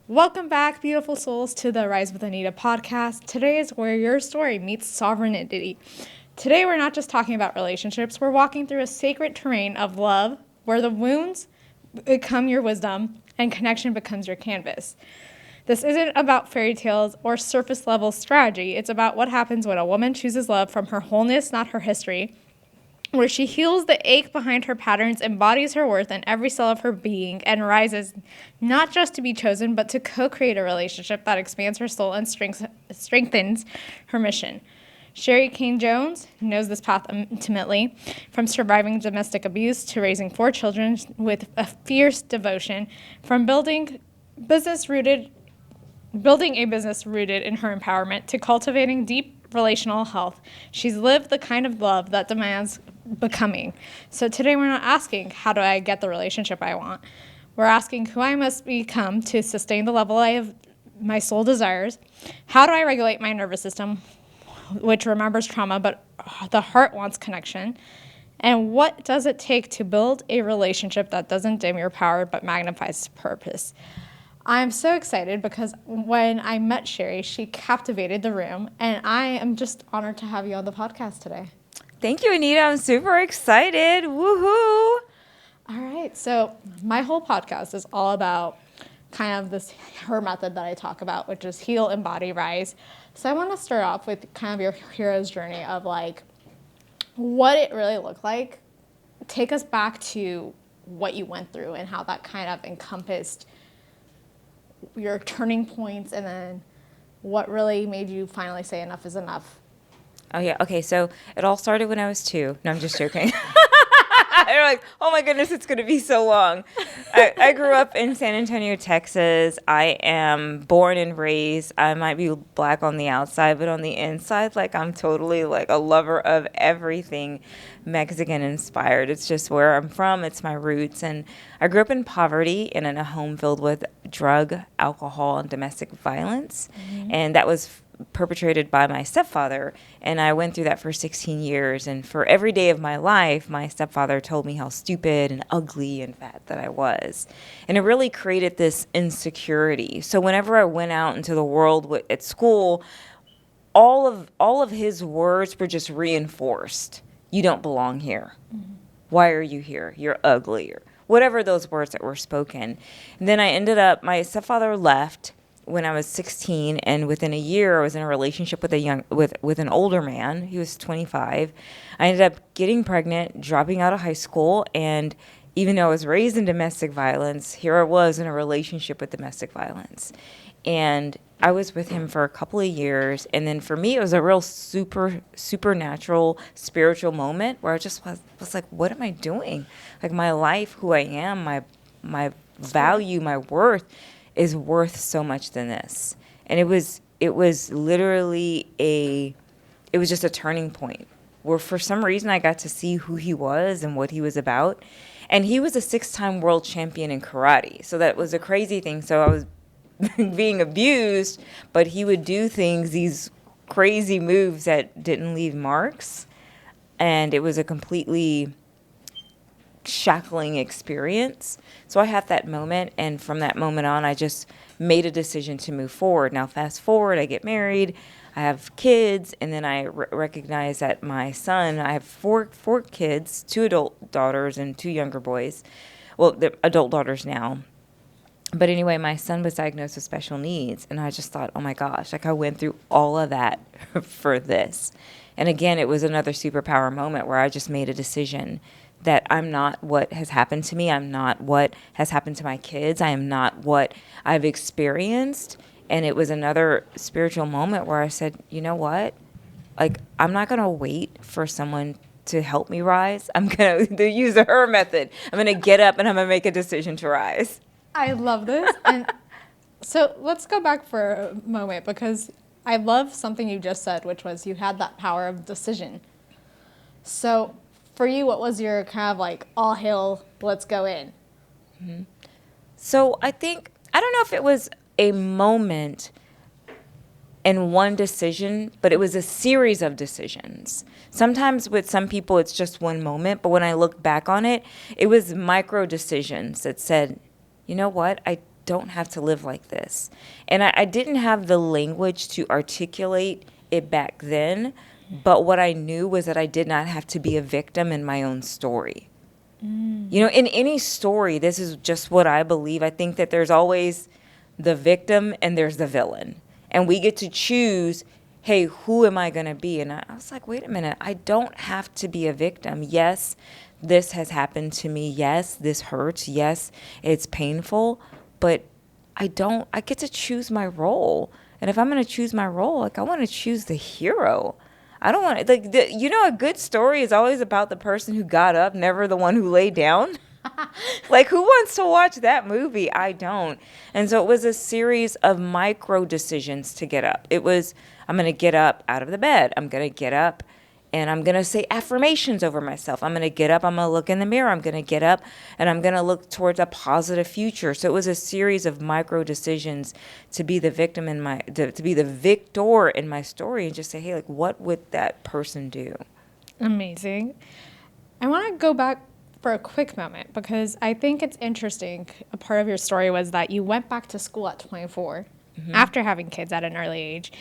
Welcome back, beautiful souls, to the Rise with Anita podcast. Today is where your story meets sovereignty. Today, we're not just talking about relationships, we're walking through a sacred terrain of love where the wounds become your wisdom and connection becomes your canvas. This isn't about fairy tales or surface level strategy. It's about what happens when a woman chooses love from her wholeness, not her history, where she heals the ache behind her patterns, embodies her worth in every cell of her being, and rises not just to be chosen, but to co-create a relationship that expands her soul and strengthens her mission. Sheree Cain-Jones knows this path intimately, from surviving domestic abuse to raising 4 children with a fierce devotion, from building a business rooted in her empowerment to cultivating deep relational health. She's lived the kind of love that demands becoming. So today we're not asking, how do I get the relationship I want? We're asking who I must become to sustain the level my soul desires. How do I regulate my nervous system, which remembers trauma, but the heart wants connection? And what does it take to build a relationship that doesn't dim your power but magnifies purpose? I'm so excited because when I met Sheree, she captivated the room, and I am just honored to have you on the podcast today. Thank you, Anita. I'm super excited. Woohoo! All right, so my whole podcast is all about kind of her method that I talk about, which is heal, embody, rise. So I want to start off with kind of your hero's journey of like what it really looked like. Take us back to what you went through and how that kind of encompassed your turning points, and then what really made you finally say enough is enough. Oh, yeah. Okay, so it all started when I was 2. No, I'm just joking. You're like, oh my goodness, it's going to be so long. I grew up in San Antonio, Texas. I am born and raised. I might be black on the outside, but on the inside, like I'm totally like a lover of everything Mexican inspired. It's just where I'm from. It's my roots. And I grew up in poverty and in a home filled with drug, alcohol, and domestic violence. Mm-hmm. And that was perpetrated by my stepfather, and I went through that for 16 years, and for every day of my life my stepfather told me how stupid and ugly and fat that I was, and it really created this insecurity. So whenever I went out into the world at school, all of his words were just reinforced. You don't belong here. Mm-hmm. Why are you here? You're ugly, or whatever those words that were spoken. And then my stepfather left when I was 16, and within a year I was in a relationship with with an older man. He was 25. I ended up getting pregnant, dropping out of high school, and even though I was raised in domestic violence, here I was in a relationship with domestic violence. And I was with him for a couple of years, and then for me it was a real supernatural spiritual moment where I just was like, what am I doing? Like my life, who I am, my value, my worth is worth so much than this. And it was literally it was just a turning point where for some reason I got to see who he was and what he was about. And he was a 6-time world champion in karate. So that was a crazy thing. So I was being abused, but he would do these crazy moves that didn't leave marks. And it was a completely shackling experience. So I had that moment, and from that moment on I just made a decision to move forward. Now fast forward, I get married, I have kids, and then I recognize that my son, I have four kids, 2 adult daughters and 2 younger boys. Well, they're adult daughters now. But anyway, my son was diagnosed with special needs, and I just thought, oh my gosh, like I went through all of that for this. And again, it was another superpower moment where I just made a decision that I'm not what has happened to me. I'm not what has happened to my kids. I am not what I've experienced. And it was another spiritual moment where I said, you know what? Like, I'm not going to wait for someone to help me rise. I'm going to use the her method. I'm going to get up and I'm going to make a decision to rise. I love this. And so let's go back for a moment, because I love something you just said, which was you had that power of decision. So for you, what was your kind of like all hail, let's go in? Mm-hmm. So I don't know if it was a moment in one decision, but it was a series of decisions. Sometimes with some people, it's just one moment. But when I look back on it, it was micro decisions that said, you know what? don't have to live like this. And I didn't have the language to articulate it back then, but what I knew was that I did not have to be a victim in my own story. You know, in any story, this is just what I believe. I think that there's always the victim and there's the villain. And we get to choose, hey, who am I going to be? And I was like, wait a minute, I don't have to be a victim. Yes, this has happened to me. Yes, this hurts. Yes, it's painful. But I get to choose my role. And if I'm going to choose my role, like, I want to choose the hero. I don't want to, like, a good story is always about the person who got up, never the one who laid down. Like, who wants to watch that movie? I don't. And so it was a series of micro decisions to get up. It was, I'm going to get up out of the bed. I'm going to get up and I'm going to say affirmations over myself. I'm going to get up. I'm going to look in the mirror. I'm going to get up and I'm going to look towards a positive future. So it was a series of micro decisions to be the victim to be the victor in my story and just say, hey, like, what would that person do? Amazing. I want to go back for a quick moment because I think it's interesting. A part of your story was that you went back to school at 24 after having kids at an early age,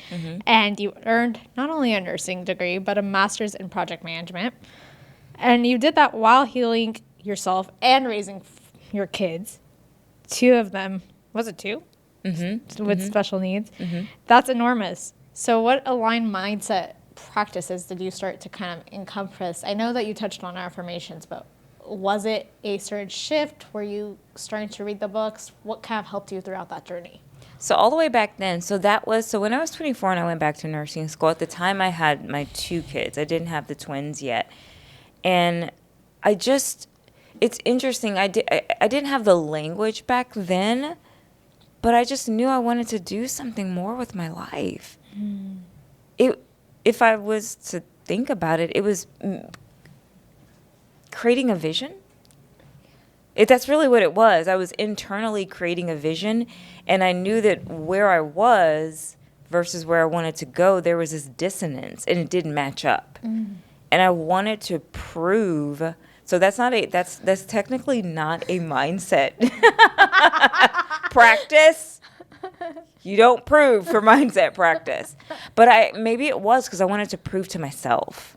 and you earned not only a nursing degree, but a master's in project management. And you did that while healing yourself and raising your kids. 2 of them, was it 2? With special needs. That's enormous. So what aligned mindset practices did you start to kind of encompass? I know that you touched on affirmations, but was it a certain shift? Were you starting to read the books? What kind of helped you throughout that journey? So all the way back then, so when I was 24 and I went back to nursing school, at the time I had my 2 kids. I didn't have the twins yet. And it's interesting. I didn't have the language back then, but I just knew I wanted to do something more with my life. If I was to think about it, it was creating a vision. That's really what it was. I was internally creating a vision, and I knew that where I was versus where I wanted to go, there was this dissonance, and it didn't match up. And I wanted to prove. So that's technically not a mindset practice. You don't prove for mindset practice, but maybe it was because I wanted to prove to myself.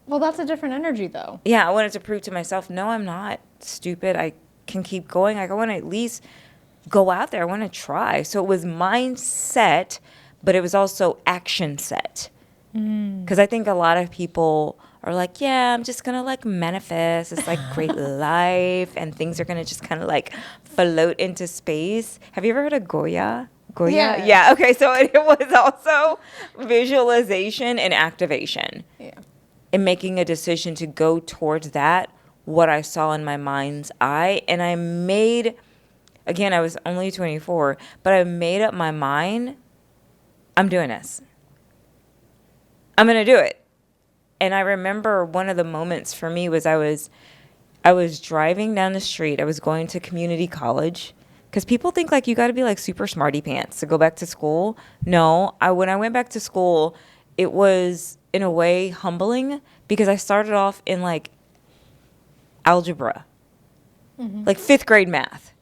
Well, that's a different energy, though. Yeah, I wanted to prove to myself, no, I'm not stupid. I can keep going. Like, I want to at least go out there. I want to try. So it was mindset, but it was also action set. Because I think a lot of people are like, yeah, I'm just going to, like, manifest. It's, like, great life, and things are going to just kind of, like, float into space. Have you ever heard of Goya? Yeah. Yeah, okay, so it was also visualization and activation. Yeah. And making a decision to go towards that, what I saw in my mind's eye. And I made, again, I was only 24, but I made up my mind, I'm doing this. I'm going to do it. And I remember one of the moments for me was I was driving down the street. I was going to community college. Because people think, like, you got to be, like, super smarty pants to go back to school. No, when I went back to school, it was, in a way, humbling because I started off in, like, algebra, like 5th grade math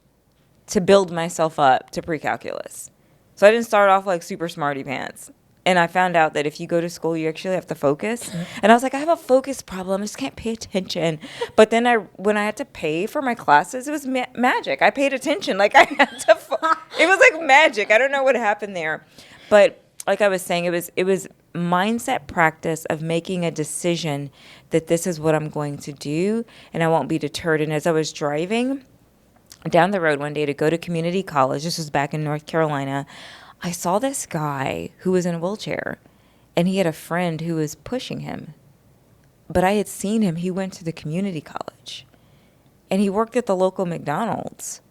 to build myself up to pre-calculus. So I didn't start off like super smarty pants. And I found out that if you go to school, you actually have to focus. And I was like, I have a focus problem. I just can't pay attention. But then when I had to pay for my classes, it was magic. I paid attention. Like, I had to, it was like magic. I don't know what happened there. But like I was saying, it was mindset practice of making a decision that this is what I'm going to do and I won't be deterred. And as I was driving down the road one day to go to community college, this was back in North Carolina, I saw this guy who was in a wheelchair and he had a friend who was pushing him. But I had seen him. He went to the community college and he worked at the local McDonald's.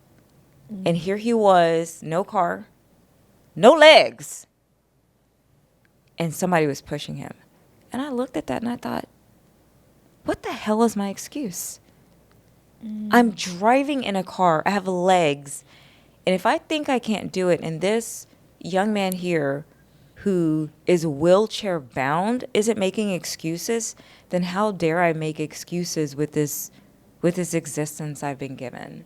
And here he was, no car, no legs. And somebody was pushing him. And I looked at that and I thought, what the hell is my excuse? I'm driving in a car. I have legs. And if I think I can't do it, and this young man here who is wheelchair bound isn't making excuses, then how dare I make excuses with this existence I've been given?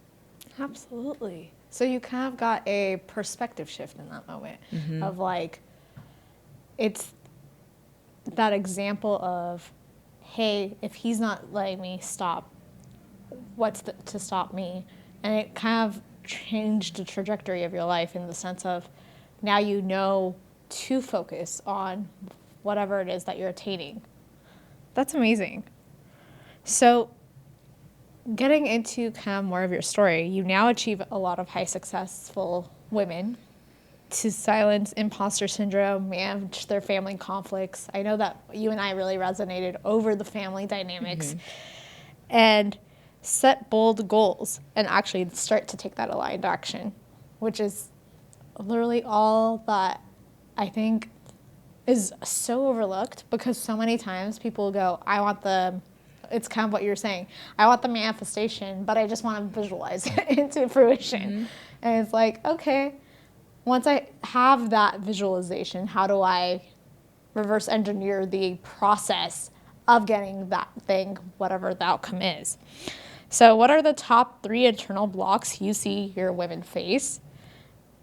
Absolutely. So you kind of got a perspective shift in that moment of like, it's that example of, hey, if he's not letting me stop, to stop me? And it kind of changed the trajectory of your life in the sense of now you know to focus on whatever it is that you're attaining. That's amazing. So getting into kind of more of your story, you now achieve a lot of high successful women to silence imposter syndrome, manage their family conflicts. I know that you and I really resonated over the family dynamics, and set bold goals and actually start to take that aligned action, which is literally all that I think is so overlooked, because so many times people go, it's kind of what you're saying, I want the manifestation, but I just want to visualize it into fruition. And it's like, okay, once I have that visualization, how do I reverse engineer the process of getting that thing, whatever the outcome is? So what are the top 3 internal blocks you see your women face?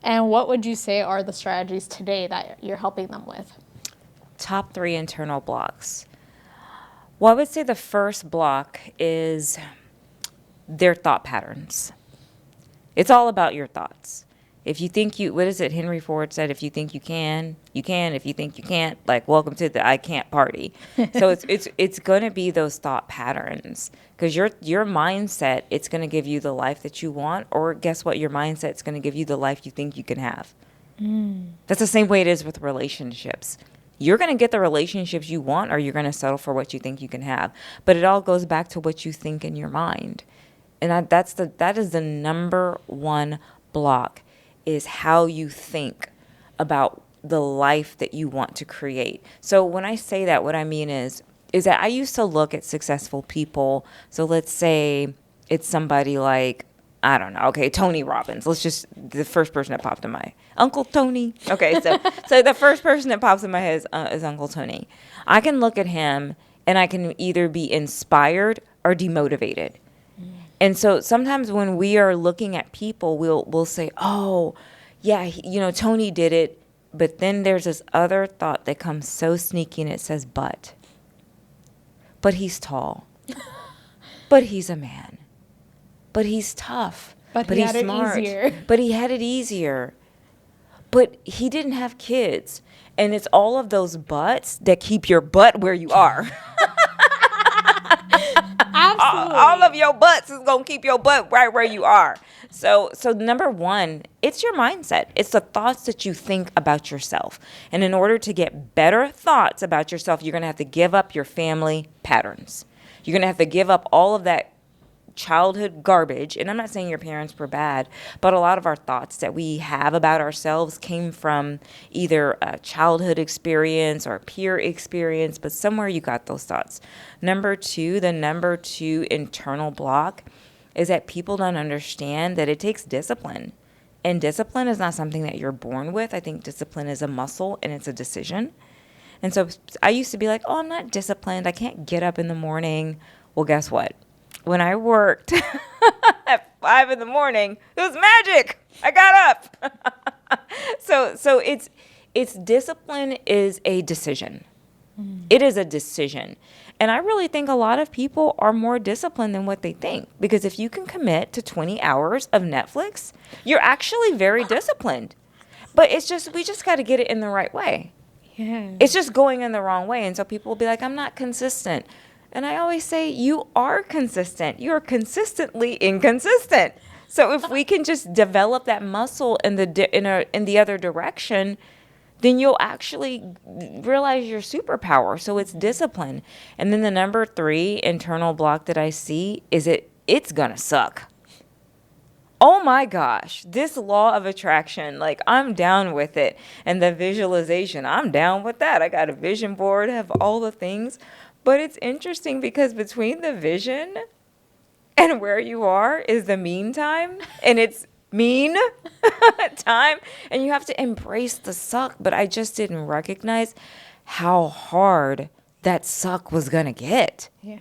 And what would you say are the strategies today that you're helping them with? Top 3 internal blocks. Well, I would say the first block is their thought patterns. It's all about your thoughts. If you think what is it Henry Ford said? If you think you can, you can. If you think you can't, like, welcome to the I can't party. So it's going to be those thought patterns, because your mindset, it's going to give you the life that you want, or guess what? Your mindset's going to give you the life you think you can have. That's the same way it is with relationships. You're going to get the relationships you want, or you're going to settle for what you think you can have. But it all goes back to what you think in your mind. And that is the number one block, is how you think about the life that you want to create. So when I say that, what I mean is that I used to look at successful people. So let's say it's somebody like, I don't know, okay, Tony Robbins. The first person that popped in my Uncle Tony. Okay, so the first person that pops in my head is Uncle Tony. I can look at him and I can either be inspired or demotivated. And so sometimes when we are looking at people, we'll say, oh, yeah, Tony did it. But then there's this other thought that comes so sneaky, and it says, but he's tall. But he's a man. But he's tough. But he's he had smart. it easier. But he had it easier. But he didn't have kids. And it's all of those buts that keep your butt where you are. Absolutely. All of your butts is going to keep your butt right where you are. So number one, it's your mindset. It's the thoughts that you think about yourself. And in order to get better thoughts about yourself, you're going to have to give up your family patterns. You're going to have to give up all of that childhood garbage. And I'm not saying your parents were bad, but a lot of our thoughts that we have about ourselves came from either a childhood experience or a peer experience, but somewhere you got those thoughts. The number two internal block is that people don't understand that it takes discipline. And discipline is not something that you're born with. I think discipline is a muscle, and it's a decision. And so I used to be like, oh, I'm not disciplined. I can't get up in the morning. Well, guess what? When I worked at 5 a.m, it was magic. I got up. So it's discipline is a decision. It is a decision. And I really think a lot of people are more disciplined than what they think. Because if you can commit to 20 hours of Netflix, you're actually very disciplined. But we just got to get it in the right way. Yeah. It's just going in the wrong way. And so people will be like, I'm not consistent. And I always say, you are consistent. You are consistently inconsistent. So if we can just develop that muscle in the other direction, then you'll actually realize your superpower. So it's discipline. And then the number 3 internal block that I see is it's gonna suck. Oh my gosh, this law of attraction, like, I'm down with it. And the visualization, I'm down with that. I got a vision board, have all the things. But it's interesting because between the vision and where you are is the mean time, and it's mean time, and you have to embrace the suck. But I just didn't recognize how hard that suck was gonna get. Yeah.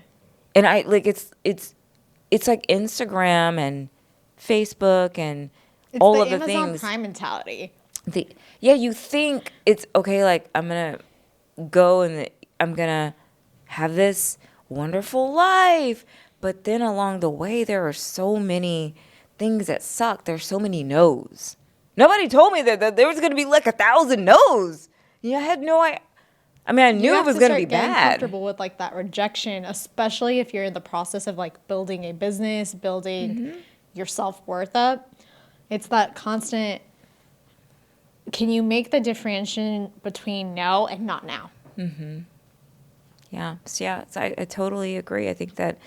And it's like Instagram and Facebook and It's all the of the Amazon things. Prime mentality. Yeah, you think it's okay, like I'm going to go and I'm going to have this wonderful life. But then along the way, there are so many things that suck. There's so many no's. Nobody told me that there was going to be like 1,000 no's. Yeah, I had no idea. I mean, I You knew it have was to going to be start getting bad. comfortable with like that rejection, especially if you're in the process of like building a business, building your self-worth up. It's that constant, can you make the differentiation between now and not now? Yeah, so I totally agree. I think that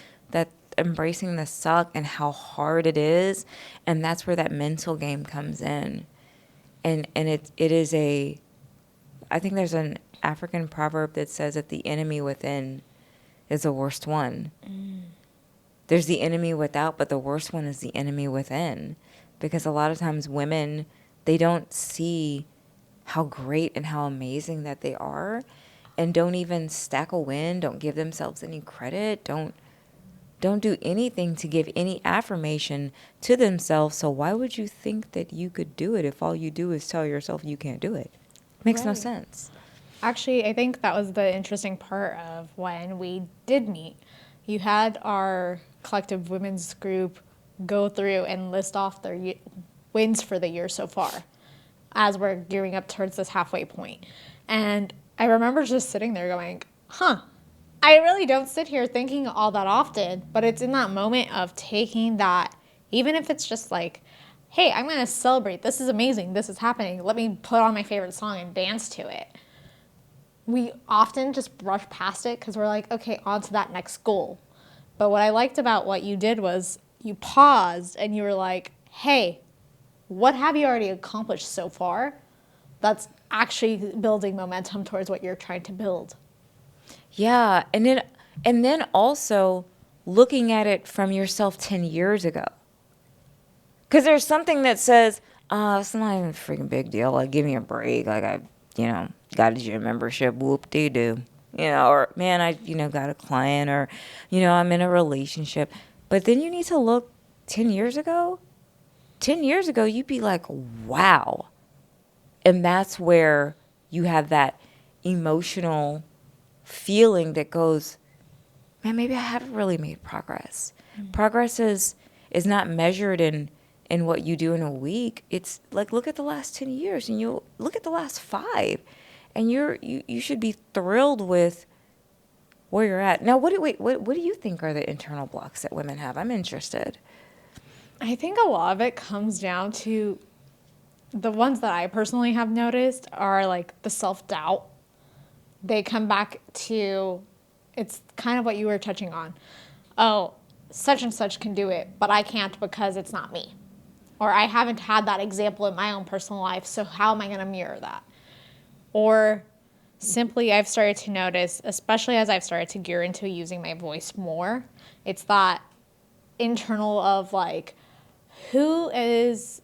embracing the suck and how hard it is, and that's where that mental game comes in. And it is I think there's an African proverb that says that the enemy within is the worst one. There's the enemy without, but the worst one is the enemy within. Because a lot of times women, they don't see how great and how amazing that they are, and don't even stack a win, don't give themselves any credit, don't do anything to give any affirmation to themselves. So why would you think that you could do it if all you do is tell yourself you can't do it? Makes no Right. sense. Actually, I think that was the interesting part of when we did meet. You had our collective women's group go through and list off their wins for the year so far as we're gearing up towards this halfway point. And I remember just sitting there going, I really don't sit here thinking all that often, but it's in that moment of taking that, even if it's just like, hey, I'm going to celebrate. This is amazing. This is happening. Let me put on my favorite song and dance to it. We often just brush past it because we're like, okay, on to that next goal. But what I liked about what you did was you paused and you were like, hey, what have you already accomplished so far that's actually building momentum towards what you're trying to build? Yeah, and then also looking at it from yourself 10 years ago. Because there's something that says, it's not even a freaking big deal. Like, give me a break. Like, got a gym membership. Whoop-de-doo. Or, man, got a client. Or, I'm in a relationship. But then you need to look 10 years ago. 10 years ago, you'd be like, wow. And that's where you have that emotional feeling that goes, man, maybe I haven't really made progress. Progress is not measured in what you do in a week. It's like, look at the last 10 years and you look at the last 5 and you should be thrilled with where you're at. Now, what do you think are the internal blocks that women have? I'm interested. I think a lot of it comes down to the ones that I personally have noticed are like the self-doubt. They come back to, it's kind of what you were touching on. Oh, such and such can do it, but I can't because it's not me. Or I haven't had that example in my own personal life, so how am I going to mirror that? Or simply, I've started to notice, especially as I've started to gear into using my voice more, it's that internal of like, who is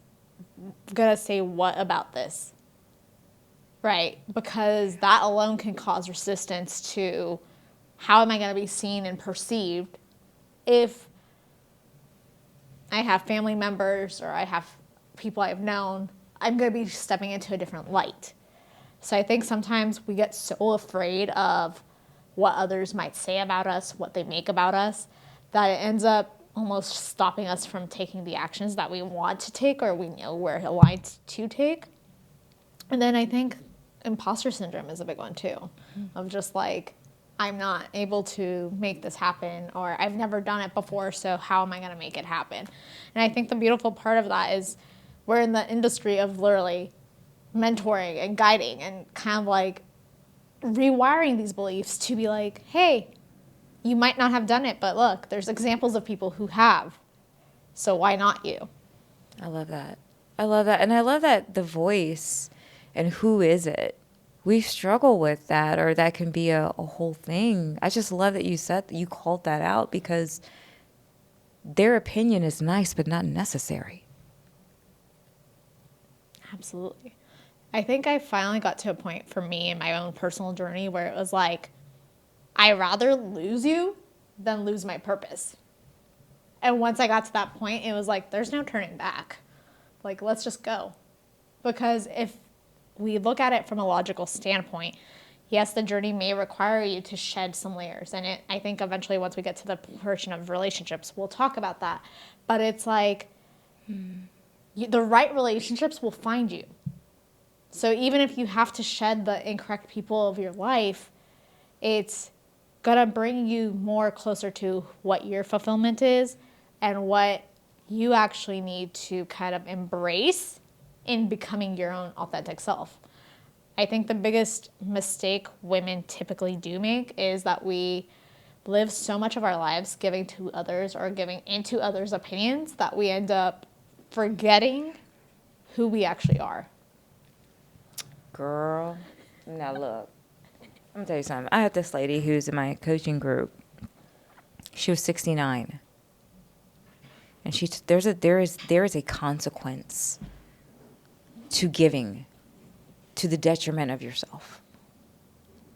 going to say what about this? Right? Because that alone can cause resistance to how am I going to be seen and perceived if I have family members or I have people I've known, I'm going to be stepping into a different light. So I think sometimes we get so afraid of what others might say about us, what they make about us, that it ends up almost stopping us from taking the actions that we want to take or we know we're aligned to take. And then I think imposter syndrome is a big one too, of just like, I'm not able to make this happen, or I've never done it before, so how am I going to make it happen? And I think the beautiful part of that is we're in the industry of literally mentoring and guiding and kind of like rewiring these beliefs to be like, hey, you might not have done it, but look, there's examples of people who have. So why not you? I love that. I love that. And I love that the voice and who is it? We struggle with that, or that can be a whole thing. I just love that you said that you called that out, because their opinion is nice but not necessary. Absolutely. I think I finally got to a point for me in my own personal journey where it was like, I'd rather lose you than lose my purpose. And once I got to that point, it was like, there's no turning back. Like, let's just go. Because if we look at it from a logical standpoint, yes, the journey may require you to shed some layers. And I think eventually once we get to the portion of relationships, we'll talk about that. But it's like the right relationships will find you. So even if you have to shed the incorrect people of your life, it's going to bring you more closer to what your fulfillment is and what you actually need to kind of embrace in becoming your own authentic self. I think the biggest mistake women typically do make is that we live so much of our lives giving to others or giving into others' opinions that we end up forgetting who we actually are. Girl, now look, I'm gonna tell you something. I had this lady who's in my coaching group. She was 69, and there is a consequence to giving to the detriment of yourself.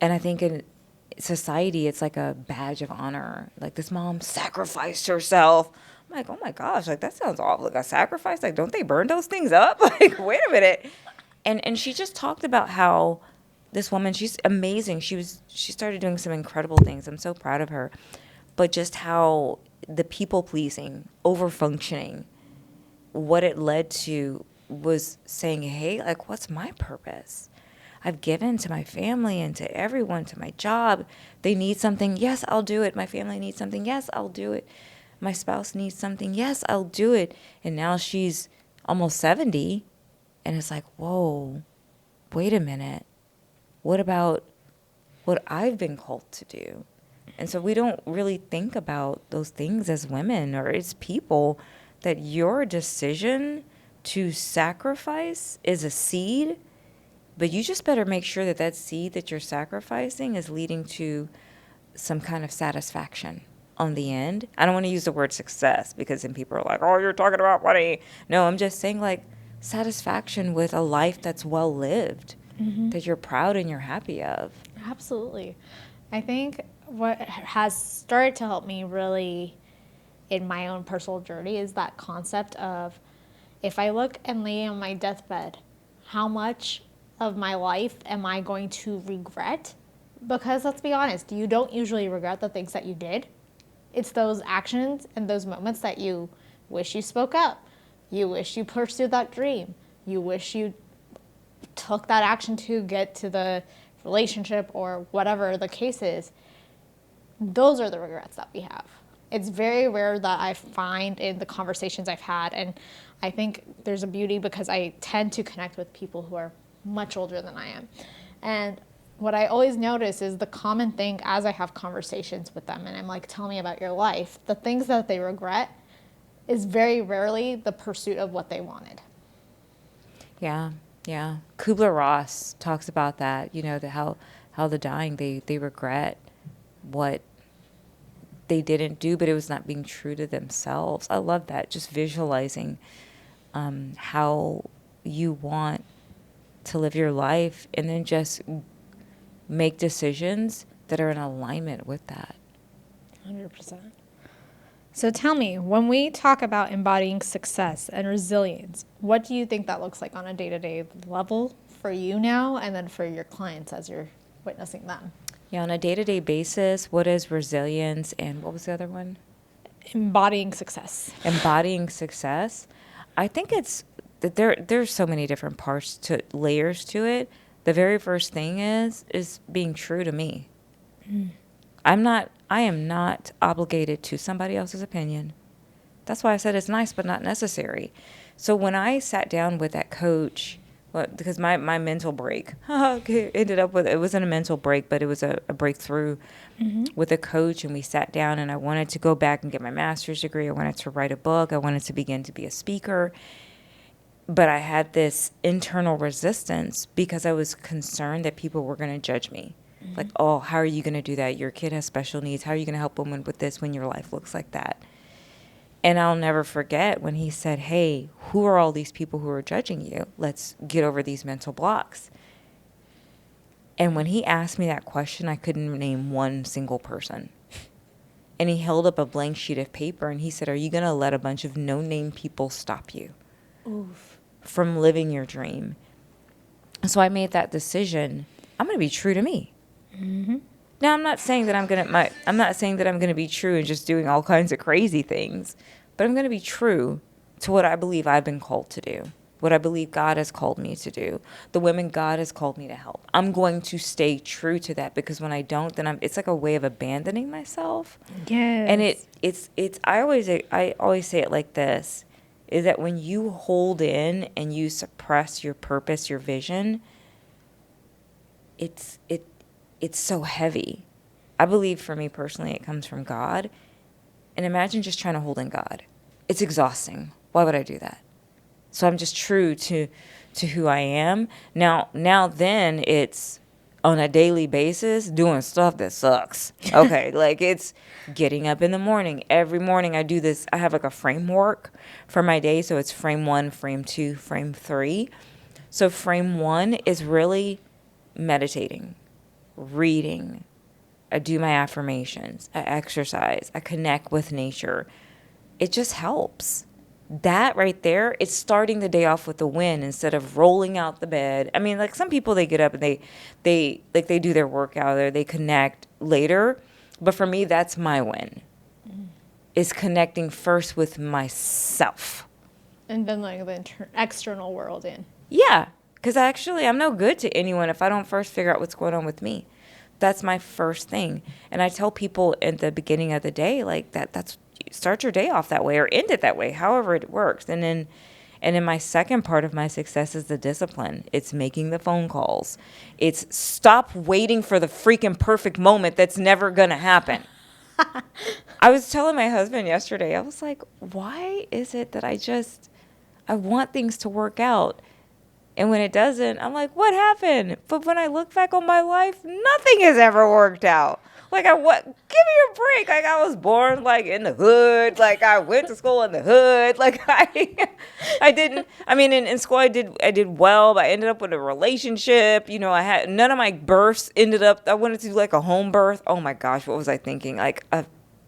And I think in society, it's like a badge of honor. Like, this mom sacrificed herself. I'm like, oh my gosh, like, that sounds awful. Like a sacrifice? Like, don't they burn those things up? Like, wait a minute. And she just talked about how this woman, she's amazing. She started doing some incredible things. I'm so proud of her. But just how the people pleasing, overfunctioning, what it led to was saying, hey, like, what's my purpose? I've given to my family and to everyone, to my job. They need something. Yes, I'll do it. My family needs something. Yes, I'll do it. My spouse needs something. Yes, I'll do it. And now she's almost 70. And it's like, whoa, wait a minute. What about what I've been called to do? And so we don't really think about those things as women or as people, that your decision to sacrifice is a seed, but you just better make sure that that seed that you're sacrificing is leading to some kind of satisfaction on the end. I don't want to use the word success because then people are like, oh, you're talking about money. No, I'm just saying, like, satisfaction with a life that's well lived, that you're proud and you're happy of. Absolutely. I think what has started to help me really in my own personal journey is that concept of, if I look and lay on my deathbed, how much of my life am I going to regret? Because let's be honest, you don't usually regret the things that you did. It's those actions and those moments that you wish you spoke up. You wish you pursued that dream. You wish you took that action to get to the relationship or whatever the case is. Those are the regrets that we have. It's very rare that I find in the conversations I've had, and I think there's a beauty because I tend to connect with people who are much older than I am. And what I always notice is the common thing as I have conversations with them, and I'm like, tell me about your life, the things that they regret is very rarely the pursuit of what they wanted. Yeah. Kubler-Ross talks about that, how the dying, they regret what they didn't do, but it was not being true to themselves. I love that, just visualizing how you want to live your life and then just make decisions that are in alignment with that. 100%. So tell me, when we talk about embodying success and resilience, what do you think that looks like on a day-to-day level for you now and then for your clients as you're witnessing them? Yeah, on a day-to-day basis, what is resilience and what was the other one? Embodying success. Embodying success. I think it's that there's so many different layers to it. The very first thing is being true to me. I am not obligated to somebody else's opinion. That's why I said it's nice but not necessary. So when I sat down with that coach, because my mental break ended up with, it wasn't a mental break, but it was a breakthrough with a coach, and we sat down, and I wanted to go back and get my master's degree. I wanted to write a book. I wanted to begin to be a speaker. But I had this internal resistance because I was concerned that people were going to judge me. Like, oh, how are you going to do that? Your kid has special needs. How are you going to help women with this when your life looks like that? And I'll never forget when he said, hey, who are all these people who are judging you? Let's get over these mental blocks. And when he asked me that question, I couldn't name one single person. And he held up a blank sheet of paper and he said, are you going to let a bunch of no-name people stop you? Oof. from living your dream. So I made that decision. I'm going to be true to me. Mm-hmm. Now, I'm not saying that I'm going to be true and just doing all kinds of crazy things, but I'm going to be true to what I believe I've been called to do, what I believe God has called me to do, the women God has called me to help. I'm going to stay true to that, because when I don't, then it's like a way of abandoning myself. Yes. And I always say it like this, is that when you hold in and you suppress your purpose, your vision, it's so heavy. I believe for me personally, it comes from God. And imagine just trying to hold in God. It's exhausting. Why would I do that? So I'm just true to who I am. Now then it's on a daily basis doing stuff that sucks. Okay, like it's getting up in the morning. Every morning I do this. I have like a framework for my day. So it's frame 1, frame 2, frame 3. So frame 1 is really meditating, reading. I do my affirmations. I exercise. I connect with nature. It just helps. That right there, it's starting the day off with a win instead of rolling out the bed. I mean, like some people, they get up and they do their workout or they connect later. But for me, that's my win. Is connecting first with myself. And then like the external world in. Yeah, because I'm no good to anyone if I don't first figure out what's going on with me. That's my first thing. And I tell people at the beginning of the day, like that's start your day off that way or end it that way, however it works. And then my second part of my success is the discipline. It's making the phone calls. It's stop waiting for the freaking perfect moment that's never going to happen. I was telling my husband yesterday, I was like, why is it that I want things to work out? And when it doesn't, I'm like, what happened? But when I look back on my life, nothing has ever worked out. Like, give me a break. Like, I was born, like, in the hood. Like, I went to school in the hood. Like, I didn't, I mean, in school, I did well, but I ended up with a relationship. You know, I had, none of my births ended up, I wanted to do, like, a home birth. Oh, my gosh, what was I thinking? Like,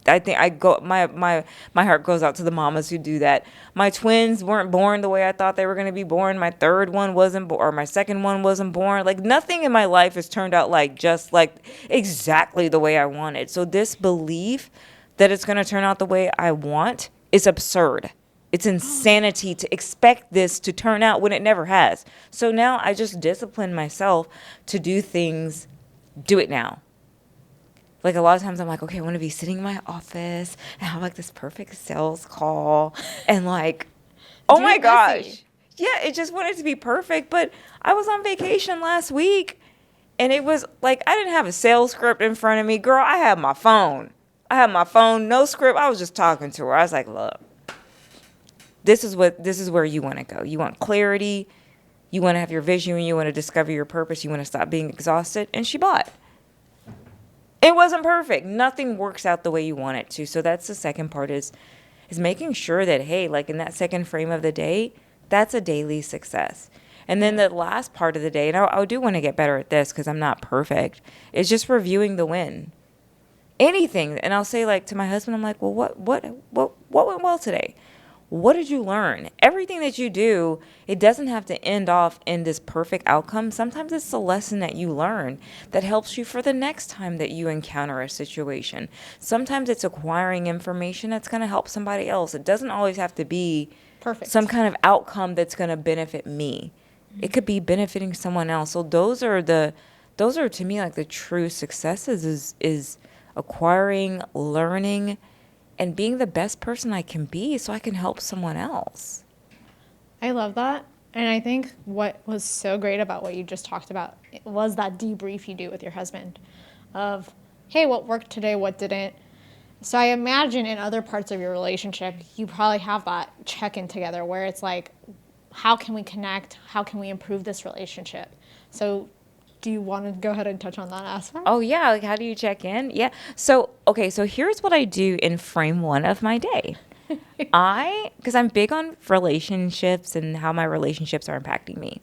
I think my heart goes out to the mamas who do that. My twins weren't born the way I thought they were going to be born. My third one wasn't born, or my second one wasn't born. Like nothing in my life has turned out just exactly the way I wanted. So this belief that it's going to turn out the way I want is absurd. It's insanity to expect this to turn out when it never has. So now I just discipline myself to do it now. Like a lot of times I'm like, okay, I want to be sitting in my office and have like this perfect sales call and like, oh my gosh. Yeah, it just wanted to be perfect. But I was on vacation last week and it was like, I didn't have a sales script in front of me. Girl, I had my phone, no script. I was just talking to her. I was like, look, this is where you want to go. You want clarity. You want to have your vision. You want to discover your purpose. You want to stop being exhausted. And she bought. It wasn't perfect. Nothing works out the way you want it to. So that's the second part is making sure that, hey, like in that second frame of the day, that's a daily success. And then the last part of the day, and I do want to get better at this because I'm not perfect, is just reviewing the win. Anything. And I'll say like to my husband, I'm like, well, what went well today? What did you learn? Everything that you do, it doesn't have to end off in this perfect outcome. Sometimes it's the lesson that you learn that helps you for the next time that you encounter a situation. Sometimes it's acquiring information that's going to help somebody else. It doesn't always have to be perfect. Some kind of outcome that's going to benefit me. Mm-hmm. It could be benefiting someone else. So those are to me like the true successes is acquiring, learning, and being the best person I can be so I can help someone else. I love that. And I think what was so great about what you just talked about was that debrief you do with your husband of, hey, what worked today, what didn't. So I imagine in other parts of your relationship, you probably have that check-in together where it's like, how can we connect? How can we improve this relationship? So do you want to go ahead and touch on that aspect? Oh, yeah. Like, how do you check in? Yeah. So here's what I do in frame 1 of my day. Because I'm big on relationships and how my relationships are impacting me.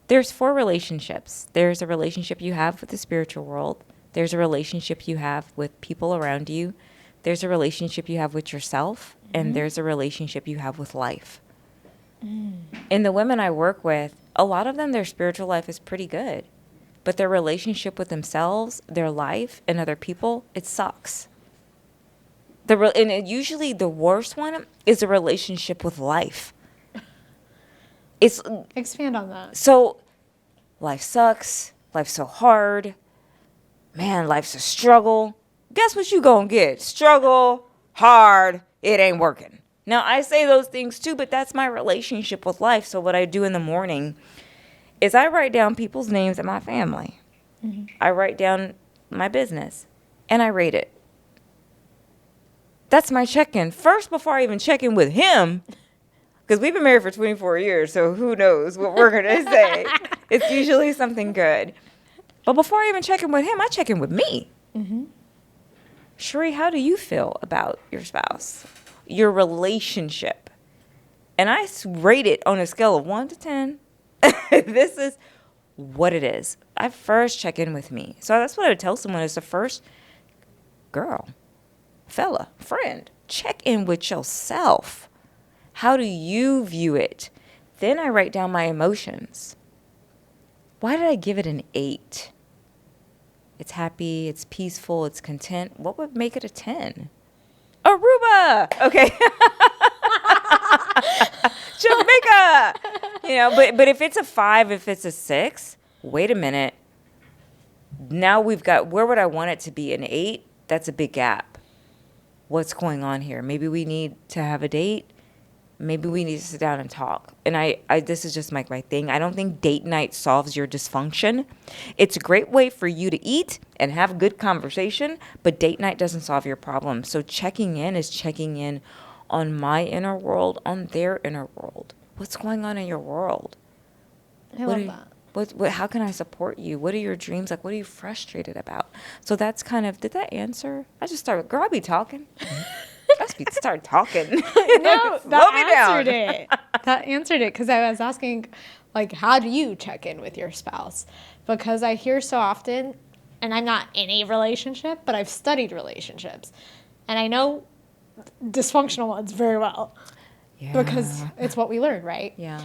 There's 4 relationships. There's a relationship you have with the spiritual world. There's a relationship you have with people around you. There's a relationship you have with yourself. Mm-hmm. And there's a relationship you have with life. And the women I work with, a lot of them, their spiritual life is pretty good. But their relationship with themselves, their life, and other people, it sucks. Usually the worst one is a relationship with life. It's Expand on that. so, life sucks. Life's so hard. Man, life's a struggle. Guess what you gonna get? Struggle, hard, it ain't working. Now, I say those things too, but that's my relationship with life. So what I do in the morning is I write down people's names in my family. Mm-hmm. I write down my business, and I rate it. That's my check-in. First, before I even check in with him, because we've been married for 24 years, so who knows what we're going to say. It's usually something good. But before I even check in with him, I check in with me. Mm-hmm. Sheree, how do you feel about your spouse, your relationship? And I rate it on a scale of 1 to 10. This is what it is. I first check in with me. So that's what I would tell someone is the first girl, fella, friend, check in with yourself. How do you view it? Then I write down my emotions. Why did I give it an 8? It's happy, it's peaceful, it's content. What would make it a 10? Aruba! Okay. Jamaica! But if it's a 5, if it's a 6, wait a minute. Now we've got, where would I want it to be? An 8? That's a big gap. What's going on here? Maybe we need to have a date. Maybe we need to sit down and talk. And I this is just my thing. I don't think date night solves your dysfunction. It's a great way for you to eat and have good conversation, but date night doesn't solve your problem. So checking in is checking in on my inner world, on their inner world. What's going on in your world? I love that. How can I support you? What are your dreams like? What are you frustrated about? So that's kind of, did that answer? I just started, girl, I be talking. Start talking. No, that answered it. That answered it because I was asking, like, how do you check in with your spouse? Because I hear so often, and I'm not in a relationship, but I've studied relationships. And I know dysfunctional ones very well. Yeah. Because it's what we learn, right? Yeah.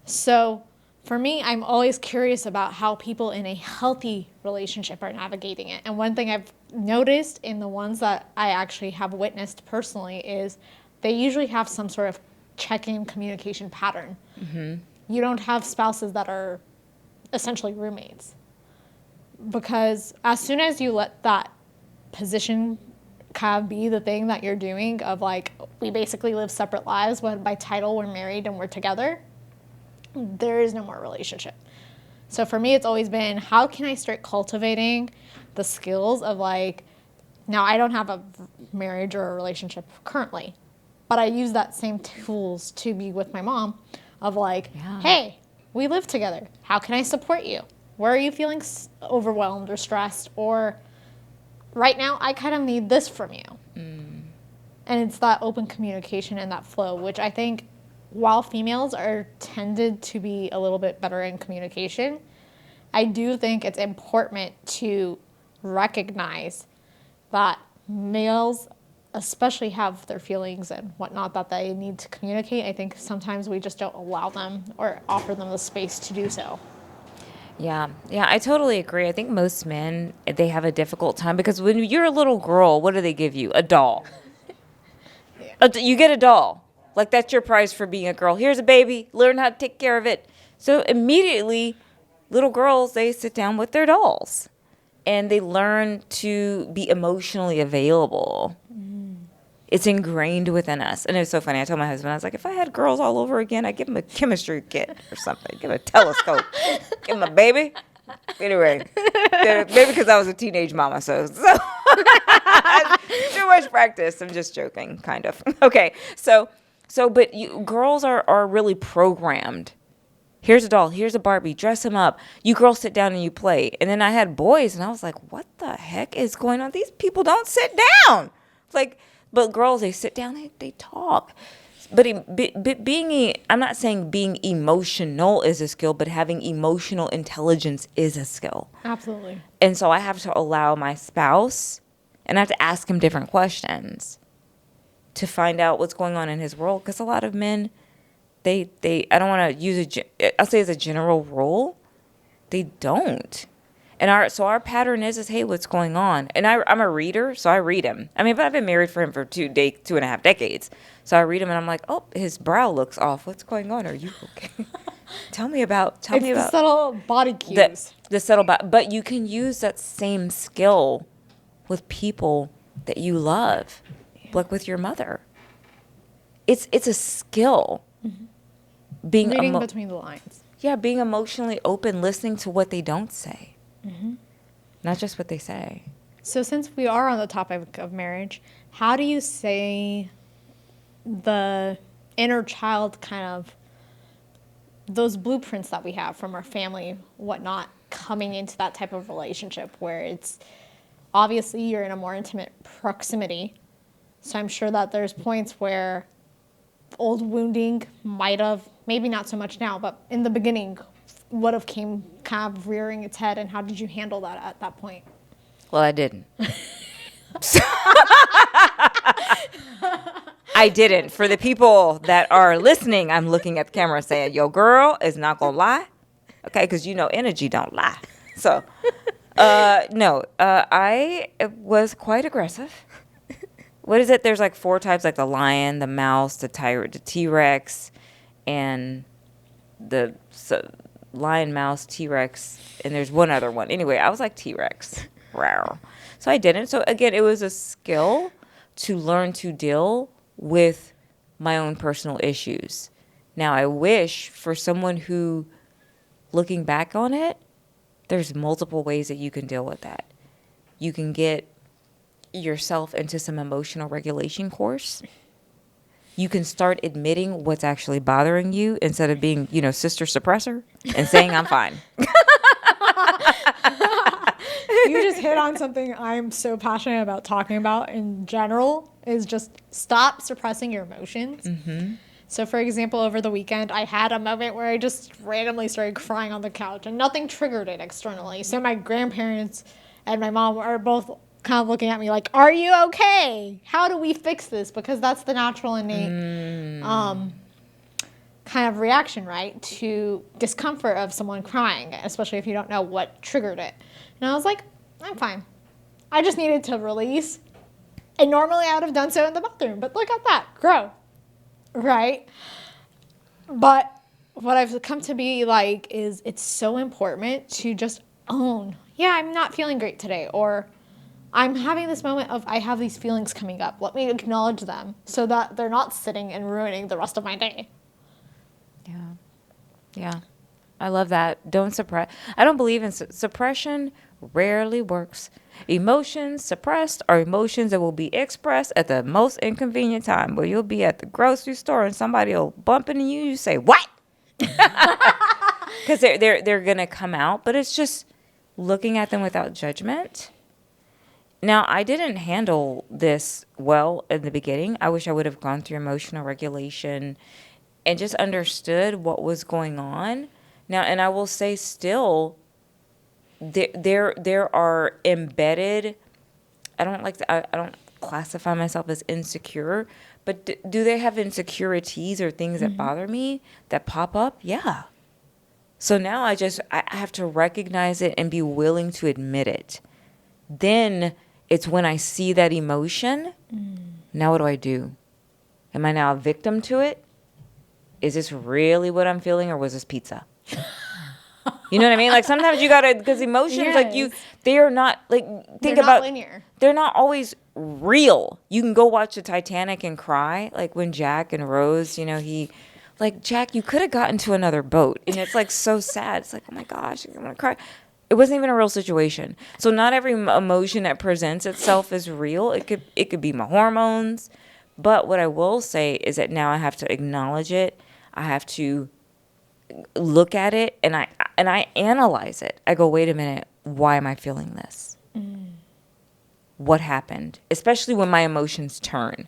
So for me, I'm always curious about how people in a healthy relationship are navigating it. And one thing I've noticed in the ones that I actually have witnessed personally is they usually have some sort of check-in communication pattern. Mm-hmm. You don't have spouses that are essentially roommates. Because as soon as you let that position kind of be the thing that you're doing of like, we basically live separate lives, but by title we're married and we're together, there is no more relationship. So for me, it's always been, how can I start cultivating the skills of like, now I don't have a marriage or a relationship currently, but I use that same tools to be with my mom of like, hey, we live together. How can I support you? Where are you feeling overwhelmed or stressed? Or right now, I kind of need this from you. Mm. And it's that open communication and that flow, which I think while females are tended to be a little bit better in communication, I do think it's important to recognize that males especially have their feelings and whatnot that they need to communicate. I think sometimes we just don't allow them or offer them the space to do so. Yeah, I totally agree. I think most men, they have a difficult time because when you're a little girl, what do they give you? A doll. Yeah. You get a doll. Like, that's your prize for being a girl. Here's a baby. Learn how to take care of it. So immediately, little girls, they sit down with their dolls. And they learn to be emotionally available. It's ingrained within us. And it was so funny. I told my husband, I was like, if I had girls all over again, I'd give them a chemistry kit or something. Give them a telescope. Give them a baby. Anyway, maybe because I was a teenage mama, so too much practice. I'm just joking, kind of. Okay, but girls are really programmed. Here's a doll. Here's a Barbie. Dress him up. You girls sit down and you play. And then I had boys, and I was like, what the heck is going on? These people don't sit down. But girls, they sit down, they talk. But I'm not saying being emotional is a skill, but having emotional intelligence is a skill. Absolutely. And so I have to allow my spouse, and I have to ask him different questions to find out what's going on in his world. Because a lot of men, I don't want to use I'll say as a general rule, they don't. And our pattern is, hey, what's going on? And I'm a reader, so I read him. I mean, but I've been married for him for 2.5 decades. So I read him and I'm like, oh, his brow looks off. What's going on? Are you okay? Tell me about the subtle body cues. The subtle body. But you can use that same skill with people that you love, like with your mother. It's a skill. Mm-hmm. Reading between the lines. Yeah, being emotionally open, listening to what they don't say. Mm-hmm. Not just what they say. So since we are on the topic of marriage, how do you say the inner child kind of, those blueprints that we have from our family, whatnot, coming into that type of relationship where it's obviously you're in a more intimate proximity. So I'm sure that there's points where old wounding might have, maybe not so much now, but in the beginning would have came kind of rearing its head, and how did you handle that at that point? Well, I didn't. I didn't. For the people that are listening, I'm looking at the camera saying, your girl is not going to lie. Okay, because energy don't lie. So, no, I was quite aggressive. What is it? There's like 4 types, like the lion, the mouse, the T-Rex, and the lion, mouse, T-Rex, and there's one other one. Anyway, I was like T-Rex. Rawr. So I didn't. So again, it was a skill to learn to deal with my own personal issues. Now, I wish for someone who, looking back on it, there's multiple ways that you can deal with that. You can get yourself into some emotional regulation course. You can start admitting what's actually bothering you instead of being, sister suppressor and saying I'm fine. You just hit on something I'm so passionate about talking about in general, is just stop suppressing your emotions. Mm-hmm. So for example, over the weekend, I had a moment where I just randomly started crying on the couch and nothing triggered it externally. So my grandparents and my mom are both kind of looking at me like, are you okay? How do we fix this? Because that's the natural innate kind of reaction, right, to discomfort of someone crying, especially if you don't know what triggered it. And I was like, I'm fine. I just needed to release. And normally I would have done so in the bathroom, but look at that, grow, right? But what I've come to be like is it's so important to just own, yeah, I'm not feeling great today, or I'm having this moment of I have these feelings coming up. Let me acknowledge them so that they're not sitting and ruining the rest of my day. Yeah. I love that. Don't suppress. I don't believe in suppression. Rarely works. Emotions suppressed are emotions that will be expressed at the most inconvenient time, where you'll be at the grocery store and somebody will bump into you. You say, what? Because they're going to come out. But it's just looking at them without judgment. Now, I didn't handle this well in the beginning. I wish I would have gone through emotional regulation and just understood what was going on. Now, and I will say still, there are embedded, I don't classify myself as insecure, but do they have insecurities or things that bother me that pop up? Yeah. So now I have to recognize it and be willing to admit it. Then it's when I see that emotion, now what do I do? Am I now a victim to it? Is this really what I'm feeling, or was this pizza? You know what I mean? Like sometimes you gotta, because emotions, they are not they're not linear. They're not always real. You can go watch the Titanic and cry, like when Jack and Rose, Jack, you could have gotten to another boat, and it's like so sad. It's like, oh my gosh, I'm gonna cry. It wasn't even a real situation. So not every emotion that presents itself is real. It could be my hormones, but what I will say is that now I have to acknowledge it. I have to look at it, and I analyze it. I go, wait a minute, why am I feeling this? What happened? Especially when my emotions turn.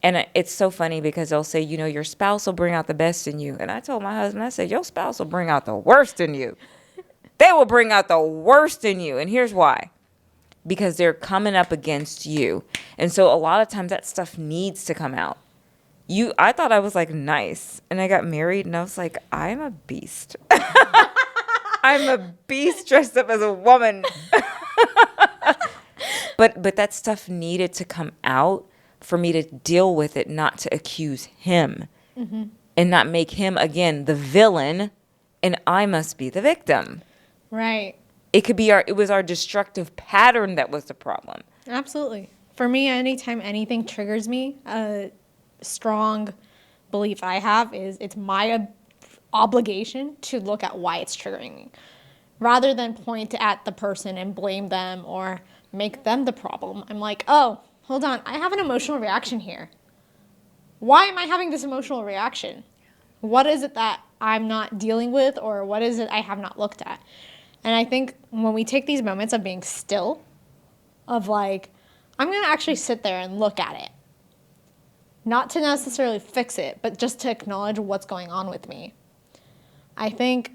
And it's so funny because they'll say, your spouse will bring out the best in you. And I told my husband, I said, your spouse will bring out the worst in you. They will bring out the worst in you. And here's why. Because they're coming up against you. And so a lot of times that stuff needs to come out. I thought I was like nice, and I got married, and I was like, I'm a beast. I'm a beast dressed up as a woman. But that stuff needed to come out for me to deal with it, not to accuse him and not make him, again, the villain, and I must be the victim. Right. It was our destructive pattern that was the problem. Absolutely. For me, anytime anything triggers me, a strong belief I have is it's my obligation to look at why it's triggering me, rather than point at the person and blame them or make them the problem. I'm like, oh, hold on, I have an emotional reaction here. Why am I having this emotional reaction? What is it that I'm not dealing with, or what is it I have not looked at? And I think when we take these moments of being still, of like, I'm going to actually sit there and look at it. Not to necessarily fix it, but just to acknowledge what's going on with me. I think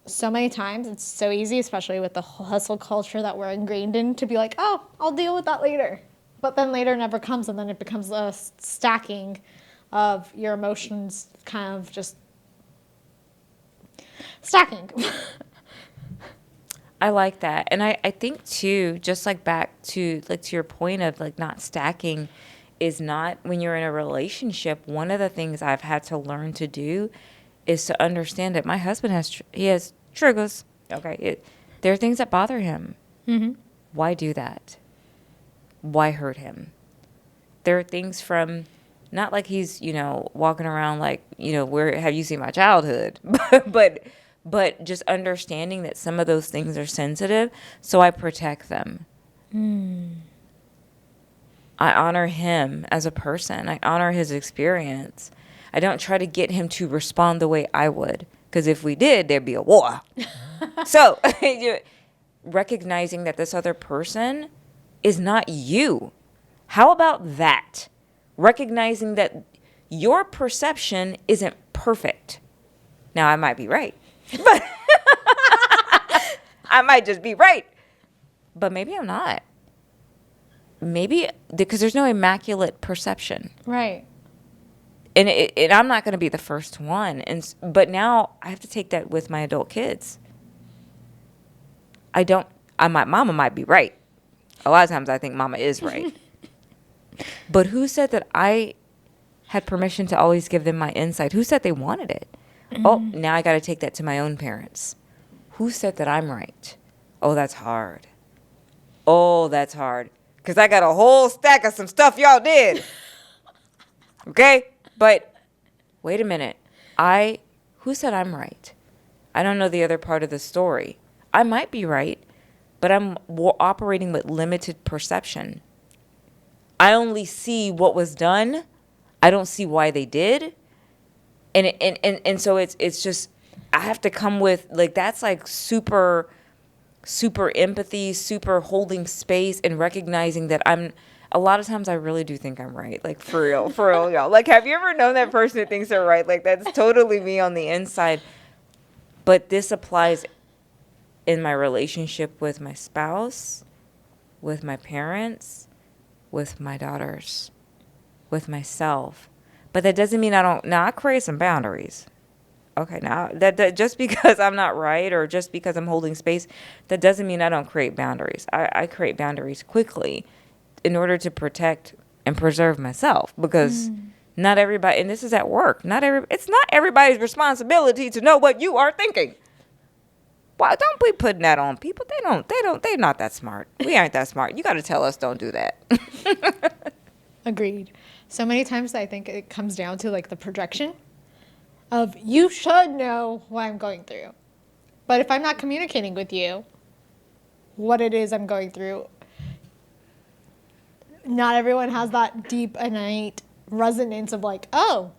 so many times it's so easy, especially with the hustle culture that we're ingrained in, to be like, oh, I'll deal with that later. But then later never comes, and then it becomes a stacking of your emotions kind of just stacking. I like that. And I think too, just like back to like to your point of like not stacking is not when you're in a relationship. One of the things I've had to learn to do is to understand that my husband has triggers. Okay. There are things that bother him. Mm-hmm. Why do that? Why hurt him? There are things from not like he's, walking around like, where have you seen my childhood? But just understanding that some of those things are sensitive, so I protect them. I honor him as a person. I honor his experience. I don't try to get him to respond the way I would, because if we did, there'd be a war. So recognizing that this other person is not you. How about that? Recognizing that your perception isn't perfect. Now, I might be right. But I might just be right. But maybe I'm not. Maybe because there's no immaculate perception. Right. And I'm not going to be the first one. But now I have to take that with my adult kids. Mama might be right. A lot of times I think mama is right. But who said that I had permission to always give them my insight? Who said they wanted it? Oh, now I got to take that to my own parents. Who said that I'm right? Oh, that's hard. Because I got a whole stack of some stuff y'all did. Okay? But wait a minute. Who said I'm right? I don't know the other part of the story. I might be right, but I'm operating with limited perception. I only see what was done. I don't see why they did. And so it's just, I have to come with, like, that's like super empathy, super holding space, and recognizing that a lot of times I really do think I'm right. Like, for real, y'all. Like, have you ever known that person who thinks they're right? Like, that's totally me on the inside. But this applies in my relationship with my spouse, with my parents, with my daughters, with myself. But that doesn't mean I create some boundaries. Okay, now that just because I'm not right or just because I'm holding space, that doesn't mean I don't create boundaries. I create boundaries quickly in order to protect and preserve myself, because not everybody, and this is at work, it's not everybody's responsibility to know what you are thinking. Why don't we putting that on people? They're not that smart. We aren't that smart. You got to tell us don't do that. Agreed. So many times I think it comes down to like the projection of you should know what I'm going through. But if I'm not communicating with you what it is I'm going through, not everyone has that deep innate resonance of like, oh,